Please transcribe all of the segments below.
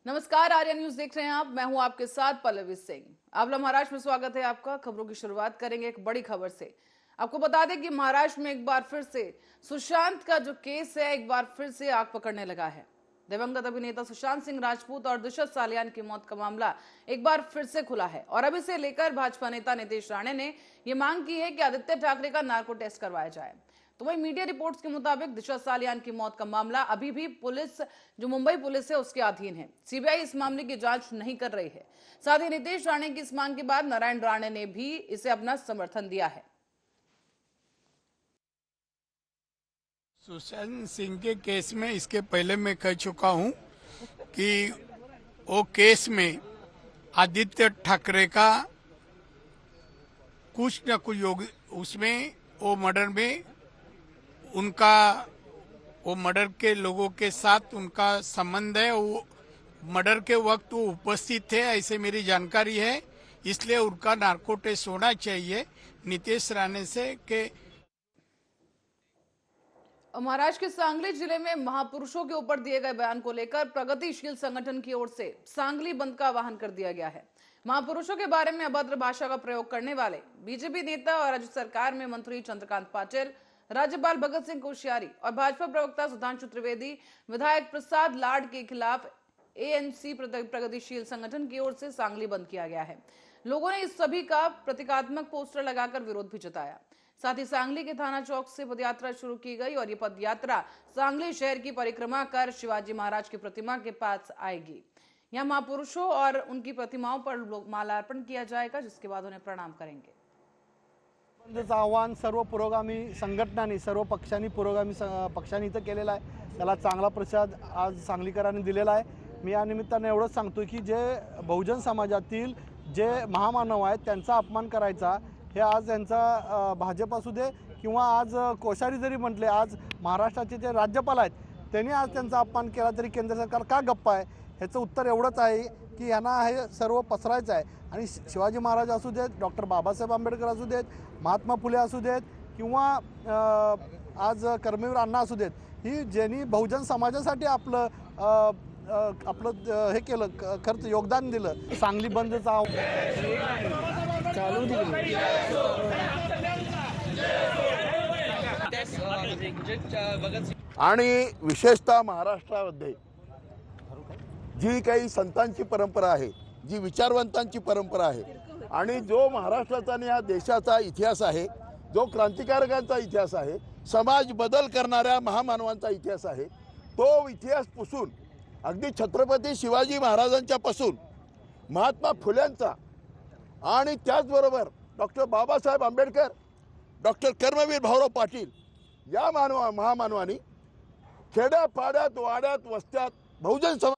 नमस्कार, आर्या न्यूज देख रहे हैं आप। मैं हूं आपके साथ पल्लवी सिंह। आंवला महाराष्ट्र में स्वागत है आपका। खबरों की शुरुआत करेंगे एक बड़ी खबर से। आपको बता दें कि महाराष्ट्र में एक बार फिर से सुशांत का जो केस है एक बार फिर से आग पकड़ने लगा है। दिवंगत अभिनेता सुशांत सिंह राजपूत और दिशा सालियान की मौत का मामला एक बार फिर से खुला है और अब इसे लेकर भाजपा नेता नीतीश राणे ने यह मांग की है कि आदित्य ठाकरे का नार्को टेस्ट करवाया जाए। तो वही मीडिया रिपोर्ट्स के मुताबिक दिशा सालियान की मौत का मामला अभी भी पुलिस, जो मुंबई पुलिस है, उसके अधीन है। सीबीआई इस मामले की जांच नहीं कर रही है। साथ ही नीतीश राणे की इस मांग के बाद नारायण राणे ने भी इसे अपना समर्थन दिया है। सुशांत सिंह के केस में इसके पहले मैं कह चुका हूं कि वो केस में आदित्य ठाकरे का कुछ न कुछ योग उसमें वो मर्डर में उनका वो मर्डर के लोगों के साथ उनका संबंध है। वो मर्डर के वक्त वो उपस्थित थे, ऐसे मेरी जानकारी है। इसलिए उनका नार्को टेस्ट होना चाहिए नीतीश राणे से के। महाराष्ट्र के सांगली जिले में महापुरुषों के ऊपर दिए गए बयान को लेकर प्रगतिशील संगठन की ओर से सांगली बंद का आह्वान कर दिया गया है। महापुरुषों के बारे में अभद्र भाषा का प्रयोग करने वाले बीजेपी नेता और राज्य सरकार में मंत्री चंद्रकांत पाटिल, राज्यपाल भगत सिंह कोश्यारी और भाजपा प्रवक्ता सुधांशु त्रिवेदी, विधायक प्रसाद लाड के खिलाफ एएनसी प्रगतिशील संगठन की ओर से सांगली बंद किया गया है। लोगों ने इस सभी का प्रतीकात्मक पोस्टर लगाकर विरोध भी जताया। साथ ही सांगली के थाना चौक से पदयात्रा शुरू की गई और ये पदयात्रा सांगली शहर की परिक्रमा कर शिवाजी महाराज की प्रतिमा के पास आएगी। यहाँ महापुरुषों और उनकी प्रतिमाओं पर मालार्पण किया जाएगा, जिसके बाद उन्हें प्रणाम करेंगे। बंदचं आव्हान सर्व पुरोगामी संघटनांनी, सर्व पक्षांनी, पुरोगामी पक्षांनी इथं केलेलं आहे। त्याला चांगला प्रतिसाद आज सांगलीकरांनी दिलेला आहे। मी या निमित्ताने एवढंच सांगतो की जे बहुजन समाजातील जे महामानव आहेत त्यांचा अपमान करायचा हे आज यांचा भाजप असू दे किंवा आज कोश्यारी जरी म्हटले, आज महाराष्ट्राचे जे राज्यपाल आहेत त्यांनी आज त्यांचा अपमान केला तरी केंद्र सरकार का गप्प आहे? ह्याचं उत्तर एवढंच आहे की यांना हे सर्व पसरायचं आहे। आणि शिवाजी महाराज असू देत, डॉक्टर बाबासाहेब आंबेडकर असू देत, महात्मा फुले असू देत किंवा आज कर्मवीर अण्णा असू देत, ही ज्यांनी बहुजन समाजासाठी आपलं हे केलं, खर्च योगदान दिलं। सांगली बंदचा चालू आणि विशेषतः महाराष्ट्रामध्ये जी काही संतांची परंपरा आहे, जी विचारवंतांची परंपरा आहे आणि जो महाराष्ट्राचा आणि या देशाचा इतिहास आहे, जो क्रांतिकारकांचा इतिहास आहे, समाज बदल करणाऱ्या महामानवांचा इतिहास आहे, तो इतिहास पुसून अगदी छत्रपती शिवाजी महाराजांच्या पासून महात्मा फुल्यांचा आणि त्याचबरोबर डॉक्टर बाबासाहेब आंबेडकर, डॉक्टर कर्मवीर भाऊराव पाटील या महामानवांनी खेड्यापाड्यात, वाड्यात, वस्त्यात बहुजन समाज।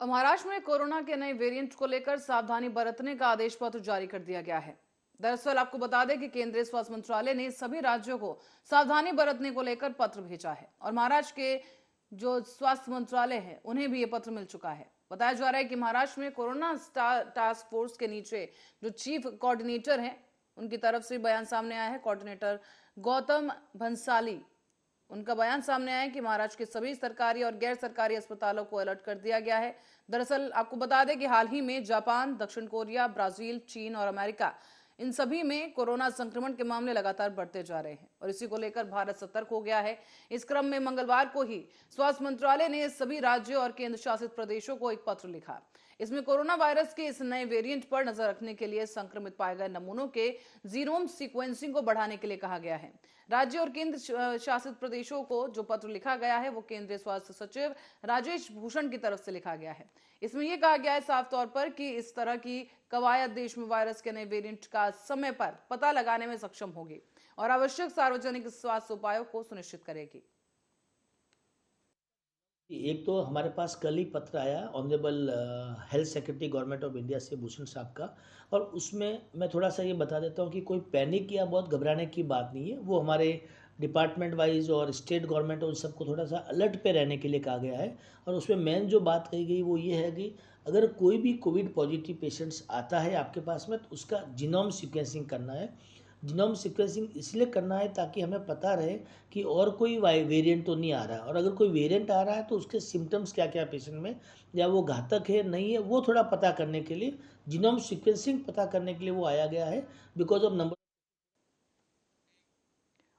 महाराष्ट्र में कोरोना के नए वेरिएंट को लेकर सावधानी बरतने का आदेश पत्र जारी कर दिया गया है। दरअसल आपको बता दें कि केंद्रीय स्वास्थ्य मंत्रालय ने सभी राज्यों को सावधानी बरतने को लेकर पत्र भेजा है और महाराष्ट्र के जो स्वास्थ्य मंत्रालय है उन्हें भी ये पत्र मिल चुका है। बताया जा रहा है कि महाराष्ट्र में कोरोना टास्क फोर्स के नीचे जो चीफ कोऑर्डिनेटर हैं उनकी तरफ से बयान सामने आया है। कोऑर्डिनेटर गौतम भंसाली, उनका बयान सामने आया है कि महाराष्ट्र के सभी सरकारी और गैर सरकारी अस्पतालों को अलर्ट कर दिया गया है। दरअसल आपको बता दें कि हाल ही में जापान, दक्षिण कोरिया, ब्राजील, चीन और अमेरिका, इन सभी में कोरोना संक्रमण के मामले लगातार बढ़ते जा रहे हैं और इसी को लेकर भारत सतर्क हो गया है। इस क्रम में मंगलवार को ही स्वास्थ्य मंत्रालय ने सभी राज्यों और केंद्र शासित प्रदेशों को एक पत्र लिखा। इसमें कोरोना वायरस के इस नए वेरिएंट पर नजर रखने के लिए संक्रमित पाए गए नमूनों के जीनोम सीक्वेंसिंग को बढ़ाने के लिए कहा गया है। राज्य और केंद्र शासित प्रदेशों को जो पत्र लिखा गया है वो केंद्रीय स्वास्थ्य सचिव राजेश भूषण की तरफ से लिखा गया है। इसमें यह कहा गया है साफ तौर पर कि इस तरह की कवायद देश में वायरस के नए वेरिएंट का समय पर पता लगाने में सक्षम होगी और आवश्यक सार्वजनिक स्वास्थ्य उपायों को सुनिश्चित करेगी। एक तो हमारे पास कल ही पत्र आया honourable health secretary government of India से भूषण साहब का, और उसमें मैं थोड़ा सा ये बता देता हूँ कि कोई पैनिक या बहुत घबराने की बात नहीं है। वो हमारे डिपार्टमेंट वाइज और स्टेट गवर्नमेंट उन सबको थोड़ा सा अलर्ट पे रहने के लिए कहा गया है। और उसमें मेन जो बात कही गई वो ये है कि अगर कोई भी कोविड पॉजिटिव पेशेंट्स आता है आपके पास में तो उसका जीनोम सीक्वेंसिंग करना है। जीनोम सीक्वेंसिंग इसलिए करना है ताकि हमें पता रहे कि और कोई वेरिएंट तो नहीं आ रहा है, और अगर कोई वेरिएंट आ रहा है तो उसके सिम्टम्स क्या क्या पेशेंट में, या वो घातक है नहीं है, वो थोड़ा पता करने के लिए, जीनोम सीक्वेंसिंग पता करने के लिए वो आया गया है, बिकॉज ऑफ नंबर।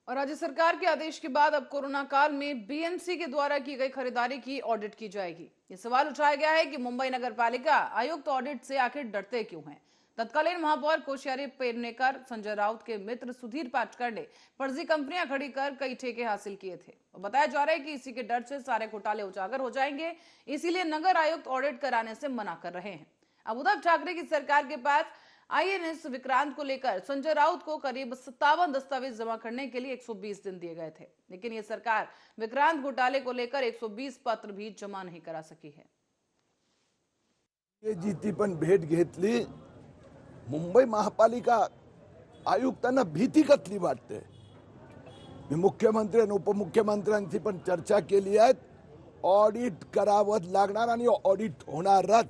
और राज्य सरकार के आदेश के बाद अब कोरोना काल में बीएमसी के द्वारा की गई खरीदारी की ऑडिट की जाएगी। ये सवाल उठाया गया है कि मुंबई नगर पालिका आयुक्त ऑडिट से आखिर डरते क्यों हैं। तत्कालीन महापौर कोश्यारी पेडनेकर संजय राउत के मित्र सुधीर पाटकर ने फर्जी कंपनियां खड़ी कर कई ठेके हासिल किए थे और बताया जा रहा है कि इसी के डर से सारे घोटाले उजागर हो जाएंगे, इसीलिए नगर आयुक्त ऑडिट कराने से मना कर रहे हैं। अब उद्धव ठाकरे की सरकार के पास आईएनएस विक्रांत को लेकर संजय राउत को करीब 57 दस्तावेज जमा करने के लिए 120 दिन दिए गए थे, लेकिन ये सरकार विक्रांत घोटाले को लेकर 120 पत्र भी जमा नहीं करा सकी है। ये जीती पण भेट घेतली, मुंबई महापालिका आयुक्तांना भीती कसली वाटते. मी मुख्यमंत्री आणि उपमुख्यमंत्र्यांची पण चर्चा केली आहे. ऑडिट करावंच लागणार आणि ऑडिट होणारच.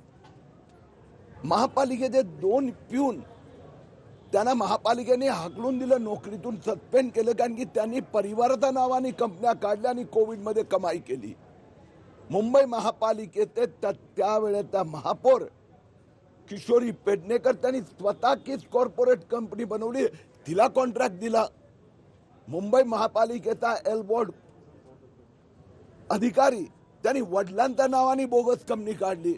महापालिकेचे 2 प्यून त्यांना महापालिकेने हाकलून दिलं, नोकरीतून सस्पेंड केलं, कारण की त्यांनी परिवाराच्या नावाने कंपन्या काढल्या आणि कोविडमध्ये कमाई केली. मुंबई महापालिकेचे त्यावेळेचा महापौर किशोरी पेडनेकर त्यांनी स्वतः कीच कॉर्पोरेट कंपनी बनवली, तिला कॉन्ट्रॅक्ट दिला. मुंबई महापालिकेचा एल बोर्ड अधिकारी त्यांनी वडिलांच्या नावाने बोगस कंपनी काढली.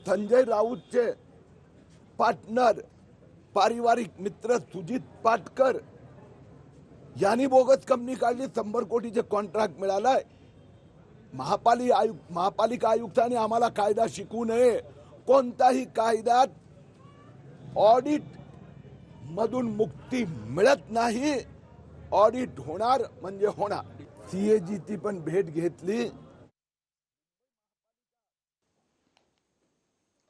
संजय राऊतचे पार्टनर पारिवारिक मित्र सुजित पाटकर यांनी बोगस कंपनी काढली. 100 कोटीचे कॉन्ट्रॅक्ट मिळालाय. महापालिका आयुक्तांनी आम्हाला कायदा शिकवू नये. कोणताही कायद्यात ऑडिट मधून मुक्ती मिळत नाही. ऑडिट होणार म्हणजे होणार. सीएजीची पण भेट घेतली.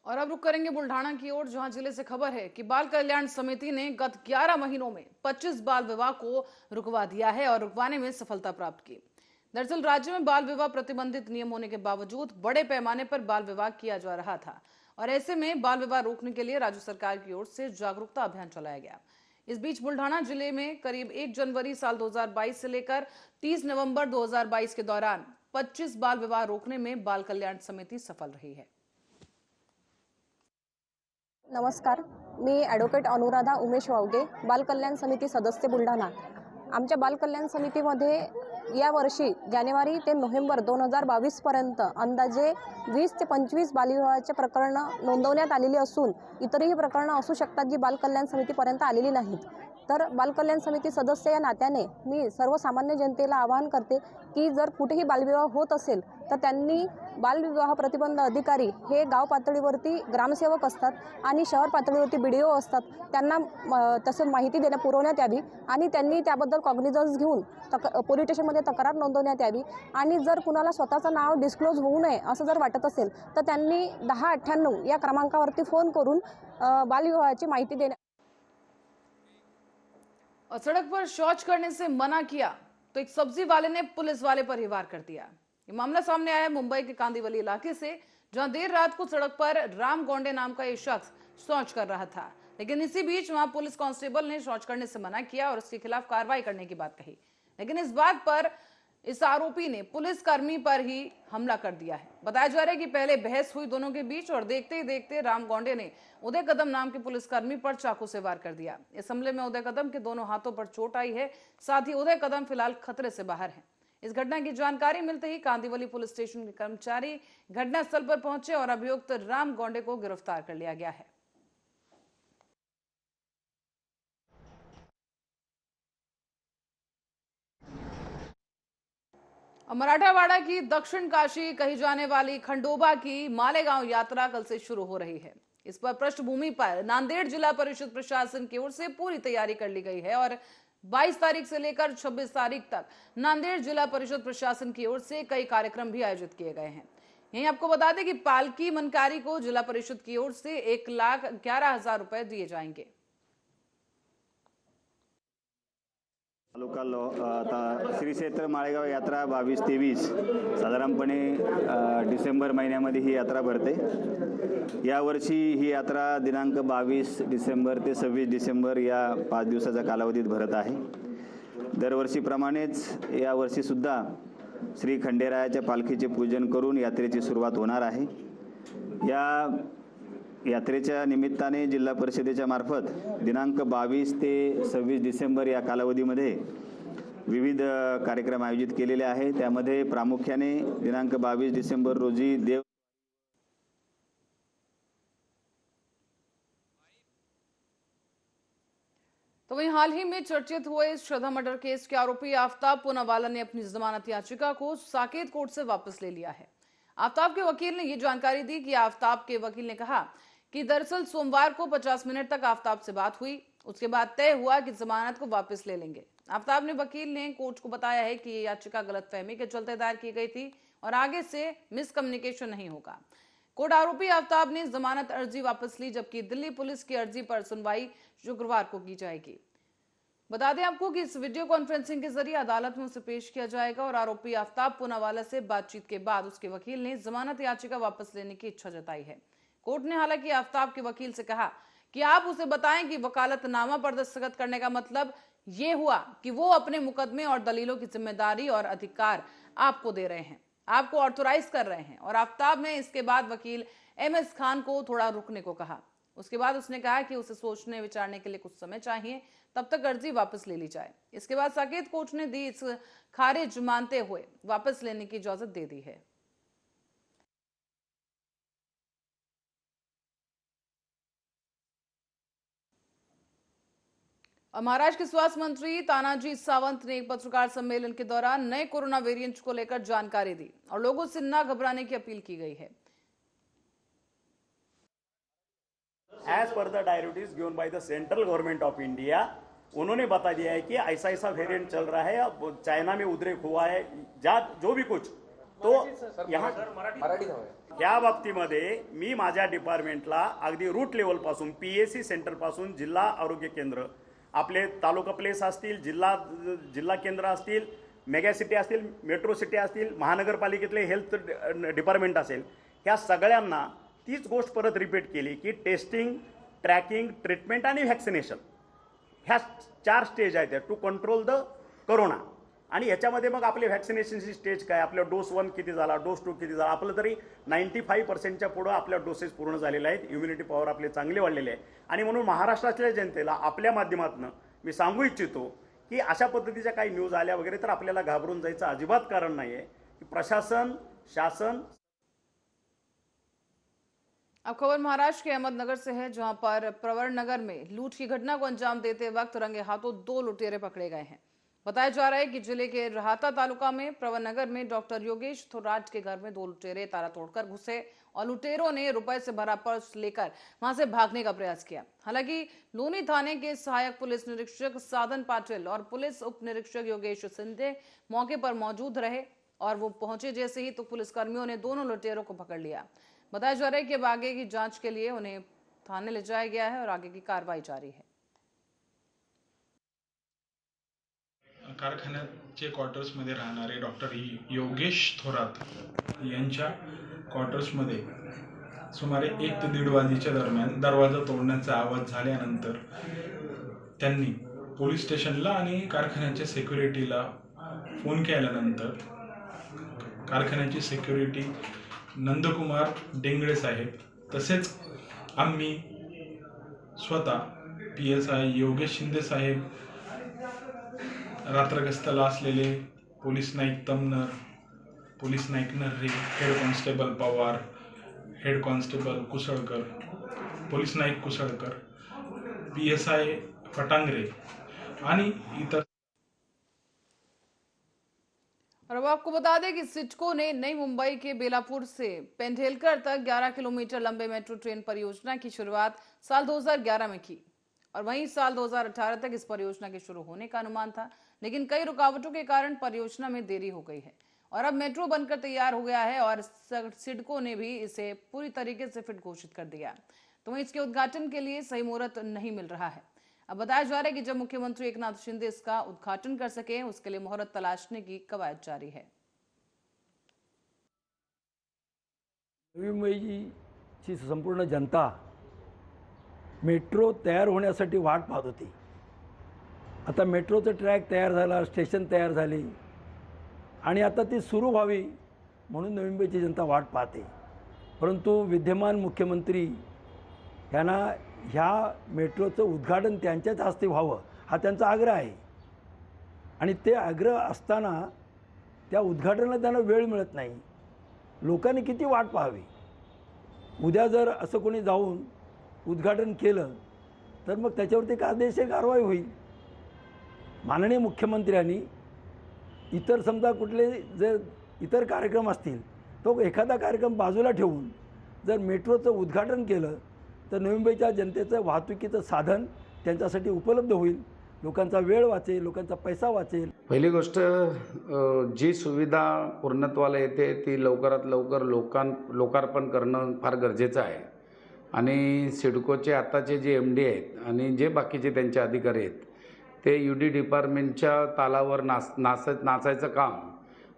और अब रुक करेंगे बुल्ढाना की ओर, जहां जिले से खबर है कि बाल कल्याण समिति ने गत 11 महीनों में 25 बाल विवाह को रुकवा दिया है और रुकवाने में सफलता प्राप्त की। दरअसल राज्य में बाल विवाह प्रतिबंधित नियम होने के बावजूद बड़े पैमाने पर बाल विवाह किया जा रहा था और ऐसे में बाल विवाह रोकने के लिए राज्य सरकार की ओर से जागरूकता अभियान चलाया गया। इस बीच बुल्ढाना जिले में करीब 1 जनवरी साल 2022 से लेकर 30 नवंबर 2022 के दौरान 25 बाल विवाह रोकने में बाल कल्याण समिति सफल रही है। नमस्कार, मी ॲडव्होकेट अनुराधा उमेश वावगे, बाल कल्याण समिती सदस्य बुलढाणा। आमच्या बाल कल्याण समितीमध्ये या वर्षी जानेवारी ते नोव्हेंबर 2022 पर्यंत अंदाजे 20 ते 25 बालविवाहाचे प्रकरण नोंदवण्यात आलेली असून इतरही प्रकरणं असू शकतात जी बाल कल्याण समितीपर्यंत आलेली नाहीत। तर बाल कल्याण समिती सदस्य या नात्याने मी सर्वसामान्य जनतेला आवाहन करते की जर कुठेही बालविवाह होत असेल तर त्यांनी बालविवाह प्रतिबंध अधिकारी हे गाव पातळीवरती ग्रामसेवक असतात आणि शहर पातळीवरती बीडीओ असतात, त्यांना तसं माहिती पुरवण्यात यावी आणि त्यांनी त्याबद्दल कॉग्निझन्स घेऊन पोलीस स्टेशनमध्ये तक्रार नोंदवण्यात यावी आणि जर कुणाला स्वतःचं नाव डिस्क्लोज होऊ नये असं जर वाटत असेल तर त्यांनी 1098 या क्रमांकावरती फोन करून बालविवाहाची माहिती देण्या। और सड़क पर शौच करने से मना किया तो एक सब्जी वाले ने पुलिस वाले पर ही वार कर दिया। ये मामला सामने आया मुंबई के कांदिवली इलाके से, जहां देर रात को सड़क पर राम गोंडे नाम का ये शख्स शौच कर रहा था, लेकिन इसी बीच वहां पुलिस कांस्टेबल ने शौच करने से मना किया और उसके खिलाफ कार्रवाई करने की बात कही, लेकिन इस बात पर इस आरोपी ने पुलिसकर्मी पर ही हमला कर दिया है। बताया जा रहा है कि पहले बहस हुई दोनों के बीच और देखते ही देखते राम गोंडे ने उदय कदम नाम के पुलिसकर्मी पर चाकू से वार कर दिया। इस हमले में उदय कदम के दोनों हाथों पर चोट आई है, साथ ही उदय कदम फिलहाल खतरे से बाहर है। इस घटना की जानकारी मिलते ही कांदिवली पुलिस स्टेशन के कर्मचारी घटनास्थल पर पहुंचे और अभियुक्त राम गोंडे को गिरफ्तार कर लिया गया है। मराठावाड़ा की दक्षिण काशी कही जाने वाली खंडोबा की मालेगांव यात्रा कल से शुरू हो रही है। इस पर पृष्ठभूमि पर नांदेड़ जिला परिषद प्रशासन की ओर से पूरी तैयारी कर ली गई है और 22 तारीख से लेकर 26 तारीख तक नांदेड़ जिला परिषद प्रशासन की ओर से कई कार्यक्रम भी आयोजित किए गए हैं। यहीं आपको बता दें कि पालकी मनकारी को जिला परिषद की ओर से 1,11,000 रुपए दिए जाएंगे। तालुका आता श्री क्षेत्र माळेगाव यात्रा 22-23 साधारणपणे डिसेंबर महिन्यामध्ये ही यात्रा भरते। यावर्षी ही यात्रा दिनांक 22 डिसेंबर ते 26 डिसेंबर या 5 दिवसाच्या कालावधीत भरत आहे। दरवर्षीप्रमाणेच यावर्षीसुद्धा श्री खंडेरायाच्या पालखीचे पूजन करून यात्रेची सुरुवात होणार आहे। या यात्रेच्या निमित्ताने जिल्हा परिषदेच्या मार्फत दिनांक 22 ते 26 डिसेंबर या कालावधीमध्ये विविध कार्यक्रम आयोजित केलेले आहेत। त्यामध्ये प्रामुख्याने दिनांक 22 डिसेंबर रोजी तो वहीं हाल ही में चर्चित हुए श्रद्धा मर्डर केस के आरोपी आफ्ताब पूनावाला ने अपनी जमानत याचिका को साकेत कोर्ट से वापस ले लिया है। आफ्ताब के वकील ने यह जानकारी दी कि आफ्ताब के वकील ने कहा कि दरअसल सोमवार को 50 मिनट तक आफ्ताब से बात हुई, उसके बाद तय हुआ कि जमानत को वापस ले लेंगे। आफ्ताब ने वकील ने कोर्ट को बताया है कि ये याचिका गलतफहमी के चलते दायर की गई थी और आगे से मिसकम्युनिकेशन नहीं होगा। कोर्ट आरोपी आफ्ताब ने जमानत अर्जी वापस ली, जबकि दिल्ली पुलिस की अर्जी पर सुनवाई शुक्रवार को की जाएगी। बता दें आपको कि इस वीडियो कॉन्फ्रेंसिंग के जरिए अदालत में उसे पेश किया जाएगा और आरोपी आफ्ताब पूनावाला से बातचीत के बाद उसके वकील ने जमानत याचिका वापस लेने की इच्छा जताई है। कोर्ट ने हालांकि आफ्ताब के वकील से कहा कि आप उसे बताएं कि वकालतनामा पर दस्तखत करने का मतलब ये हुआ कि वो अपने मुकदमे और दलीलों की जिम्मेदारी और अधिकार आपको दे रहे हैं, आपको ऑथोराइज कर रहे हैं। और आफ्ताब ने इसके बाद वकील MS खान को थोड़ा रुकने को कहा। उसके बाद उसने कहा कि उसे सोचने विचारने के लिए कुछ समय चाहिए, तब तक अर्जी वापस ले ली जाए। इसके बाद साकेत कोर्ट ने दी इस खारिज मानते हुए वापस लेने की इजाजत दे दी है। और महाराष्ट्र के स्वास्थ्य मंत्री तानाजी सावंत ने एक पत्रकार सम्मेलन के दौरान नए कोरोना वेरिएंट को लेकर जानकारी दी और लोगों से न घबराने की अपील की गई है। As per the directives given by the central government of India, उन्होंने बता दिया है कि ऐसा ऐसा वेरिएंट चल रहा है, अब चाइना में उद्रेक हुआ है, जो भी कुछ तो यहाँ या बाबतीमध्ये मी माझ्या डिपार्टमेंटला अगदी रूट लेवल पासून PAC सेंटर पासून जिल्हा आरोग्य केंद्र, आपले तालुका प्लेस असतील, जिल्हा केंद्र असतील, मेगा सिटी असतील, मेट्रो सिटी असतील, महानगरपालिकेतले हेल्थ डिपार्टमेंट असेल, ह्या सगळ्यांना तीच गोष्ट परत रिपीट केली की टेस्टिंग, ट्रॅकिंग, ट्रीटमेंट आणि व्हॅक्सिनेशन ह्या 4 स्टेज आहेत टू कंट्रोल द कोरोना। आणि याच्यामध्ये मग आपले व्हॅक्सिनेशनची स्टेज काय, आपल्या डोस 1 किती झाला, डोस 2 किती झाला, आपलं तरी 95% पुढे आपल्या डोसेस पूर्ण झालेले आहेत, इम्युनिटी पॉवर आपले चांगले वाढलेले आहे। आणि म्हणून महाराष्ट्रातल्या जनतेला आपल्या माध्यमातून मी सांगू इच्छितो की अशा पद्धतीच्या काही न्यूज आल्या वगैरे तर आपल्याला घाबरून जायचं अजिबात कारण नाहीये की प्रशासन, शासन। अब खबर महाराष्ट्र के अहमदनगर से है, जहां पर प्रवर नगर में लूट की घटना को अंजाम देते वक्त रंगे हाथों 2 लुटेरे पकड़े गए हैं। बताया जा रहा है कि जिले के रहाता तालुका में प्रवर नगर में डॉक्टर योगेश थोराट के घर में 2 लुटेरे ताला तोड़कर घुसे और लुटेरों ने रुपए से भरा पर्स लेकर वहां से भागने का प्रयास किया। हालांकि लोनी थाने के सहायक पुलिस निरीक्षक साधन पाटिल और पुलिस उप निरीक्षक योगेश सिंधे मौके पर मौजूद रहे और वो पहुंचे जैसे ही तो पुलिसकर्मियों ने दोनों लुटेरों को पकड़ लिया। बताया जा रहा है कि अब आगे की जांच के लिए उन्हें थाने ले जाया गया है और आगे की कार्रवाई जारी है। कारखान्याचे क्वार्टर्समध्ये राहणारे डॉक्टर योगेश थोरात यांच्या क्वार्टर्समध्ये सुमारे 1 ते 1.5 वाजेच्या दरम्यान दरवाजा तोडण्याचा आवाज झाल्यानंतर त्यांनी पोलीस स्टेशनला आणि कारखान्याच्या सिक्युरिटीला फोन केल्यानंतर कारखान्याची सिक्युरिटी नंदकुमार डेंगळे साहेब तसेच आम्ही स्वतः PSI योगेश शिंदे साहेब, रात्रगस्ताला असलेले police naik Tamnar, police naik Narre, head constable Pawar, head constable Kusalkar, police naik Kusalkar, PSI Phatangare आणि इतर। और अब आपको बता दें कि सिडको ने नई मुंबई के बेलापुर से पेंढेलकर तक 11 किलोमीटर लंबे मेट्रो ट्रेन परियोजना की शुरुआत साल 2011 में की और वहीं साल 2018 तक इस परियोजना के शुरू होने का अनुमान था, लेकिन कई रुकावटों के कारण परियोजना में देरी हो गई है और अब मेट्रो बनकर तैयार हो गया है और सिडको ने भी इसे पूरी तरीके से फिट घोषित कर दिया। तो वहीं इसके उद्घाटन के लिए सही मुहूर्त नहीं मिल रहा है। अब बताया जा रहा है कि जब मुख्यमंत्री एकनाथ शिंदे इसका उद्घाटन कर सके, उसके लिए मुहूर्त तलाशने की कवायद जारी है। नवी मुंबईची संपूर्ण जनता मेट्रो तयार होण्यासाठी वाट पाहत होती। आता मेट्रोचं ट्रॅक तयार झाला, स्टेशन तयार झाली आणि आता ती सुरू व्हावी म्हणून नवी मुंबईची जनता वाट पाहते। परंतु विद्यमान मुख्यमंत्री यांना ह्या मेट्रोचं उद्घाटन त्यांच्याच हस्ते व्हावं हा त्यांचा आग्रह आहे आणि ते आग्रह असताना त्या उद्घाटनाला त्यांना वेळ मिळत नाही। लोकांनी किती वाट पाहावी। उद्या जर असं कोणी जाऊन उद्घाटन केलं तर मग त्याच्यावरती कायदेशीर कारवाई होईल। माननीय मुख्यमंत्र्यांनी इतर समजा कुठले जर इतर कार्यक्रम असतील तो एखादा कार्यक्रम बाजूला ठेवून जर मेट्रोचं उद्घाटन केलं तर नवी मुंबईच्या जनतेचं वाहतुकीचं साधन त्यांच्यासाठी उपलब्ध होईल, लोकांचा वेळ वाचेल, लोकांचा पैसा वाचेल। पहिली गोष्ट जी सुविधा पूर्णत्वाला येते ती लवकरात लवकर लोकार्पण करणं फार गरजेचं आहे आणि सिडकोचे आताचे जे MD आहेत आणि जे बाकीचे त्यांचे अधिकारी आहेत ते UD डिपार्टमेंटच्या तालावर नाचायचं काम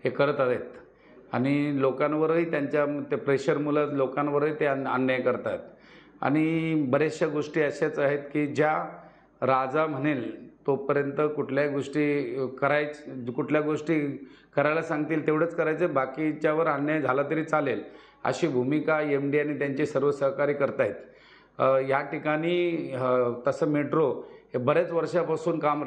हे करत आहेत आणि लोकांवरही त्यांच्या ते प्रेशरमुळे लोकांवरही ते अन्याय करतात आणि बऱ्याचशा गोष्टी अशाच आहेत की ज्या राजा म्हणेल तोपर्यंत कुठल्या गोष्टी करायला सांगतील तेवढंच करायचं, बाकीच्यावर अन्याय झाला तरी चालेल अशी भूमिका MD आणि त्यांचे सर्व सहकारी करतायत। या ठिकाणी तसं मेट्रो हे बरेच वर्षापासून काम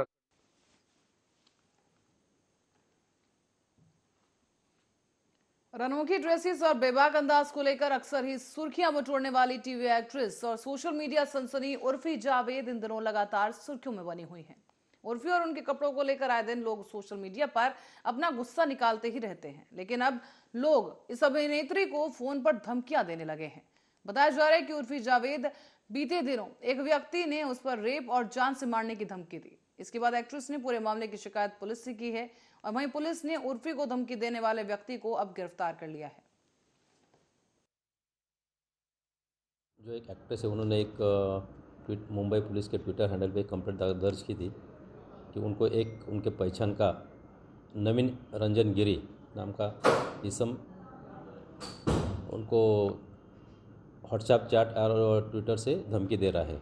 अनोखी ड्रेसेस और बेबाक अंदाज को लेकर अक्सर ही सुर्खियां बटोरने वाली टीवी एक्ट्रेस और सोशल मीडिया सनसनी उर्फी जावेद इन दिनों लगातार सुर्खियों में बनी हुई हैं। उर्फी और उनके कपड़ों को लेकर आए दिन लोग सोशल मीडिया पर अपना गुस्सा निकालते ही रहते हैं, लेकिन अब लोग इस अभिनेत्री को फोन पर धमकियां देने लगे हैं। बताया जा रहा है कि उर्फी जावेद बीते दिनों एक व्यक्ति ने उस पर रेप और जान से मारने की धमकी दी। इसके बाद एक्ट्रेस ने पूरे मामले की शिकायत पुलिस से की है और वहीं पुलिस ने उर्फी को धमकी देने वाले व्यक्ति को अब गिरफ्तार कर लिया है। जो एक एक्ट्रेस है उन्होंने एक मुंबई पुलिस के ट्विटर हैंडल पे कंप्लेंट दर्ज की थी कि उनको एक उनके पहचान का नवीन रंजन गिरी नाम का इसम उनको व्हाट्सएप चैट और ट्विटर से धमकी दे रहा है।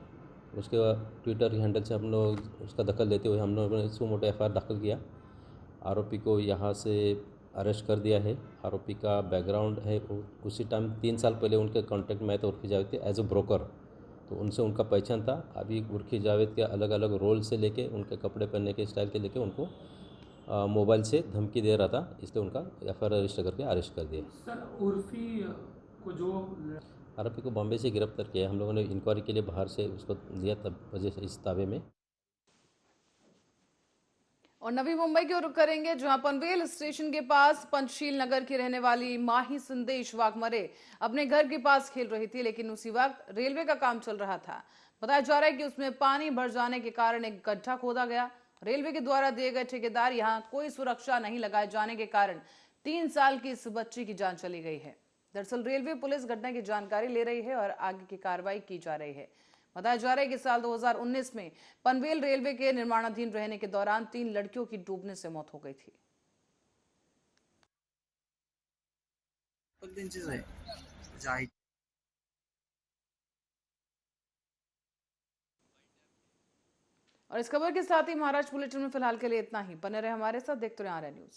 उसके ट्विटर हैंडल से हम लोग उसका दखल लेते हुए हम लोगों ने इसको मोटा FIR दाखिल किया। आरोपी को यहाँ से अरेस्ट कर दिया है। आरोपी का बैकग्राउंड है उसी टाइम 3 साल पहले उनके कांटेक्ट में आए तो उर्फी जावेद थे एज ए ब्रोकर, तो उनसे उनका पहचान था। अभी उर्फी जावेद के अलग अलग रोल से लेके उनके कपड़े पहनने के स्टाइल के लेके उनको मोबाइल से धमकी दे रहा था, इसलिए उनका FIR रजिस्टर करके अरेस्ट कर दिया। सर उर्फी को जो आरोपी को बॉम्बे से गिरफ्तार किया, हम लोगों ने इंक्वायरी के लिए बाहर से उसको दिया, तब वजह से इस ताबे में। और नवी मुंबई की ओर रुख करेंगे, जहां पनवेल स्टेशन के पास पंचशील नगर की रहने वाली माही संदेश वाघमरे अपने घर के पास खेल रही थी, लेकिन उसी वक्त रेलवे का काम चल रहा था। बताया जा रहा है कि उसमें पानी भर जाने के कारण एक गड्ढा खोदा गया। रेलवे के द्वारा दिए गए ठेकेदार यहां कोई सुरक्षा नहीं लगाए जाने के कारण 3 साल की इस बच्ची की जान चली गई है। दरअसल रेलवे पुलिस घटना की जानकारी ले रही है और आगे की कार्रवाई की जा रही है। बताया जा रहा है कि साल 2019 में पनवेल रेलवे के निर्माणाधीन रहने के दौरान 3 लड़कियों की डूबने से मौत हो गई थी। और इस खबर के साथ ही महाराष्ट्र बुलेटिन में फिलहाल के लिए इतना ही। बने रहे हमारे साथ, देखते रहे आर्या न्यूज।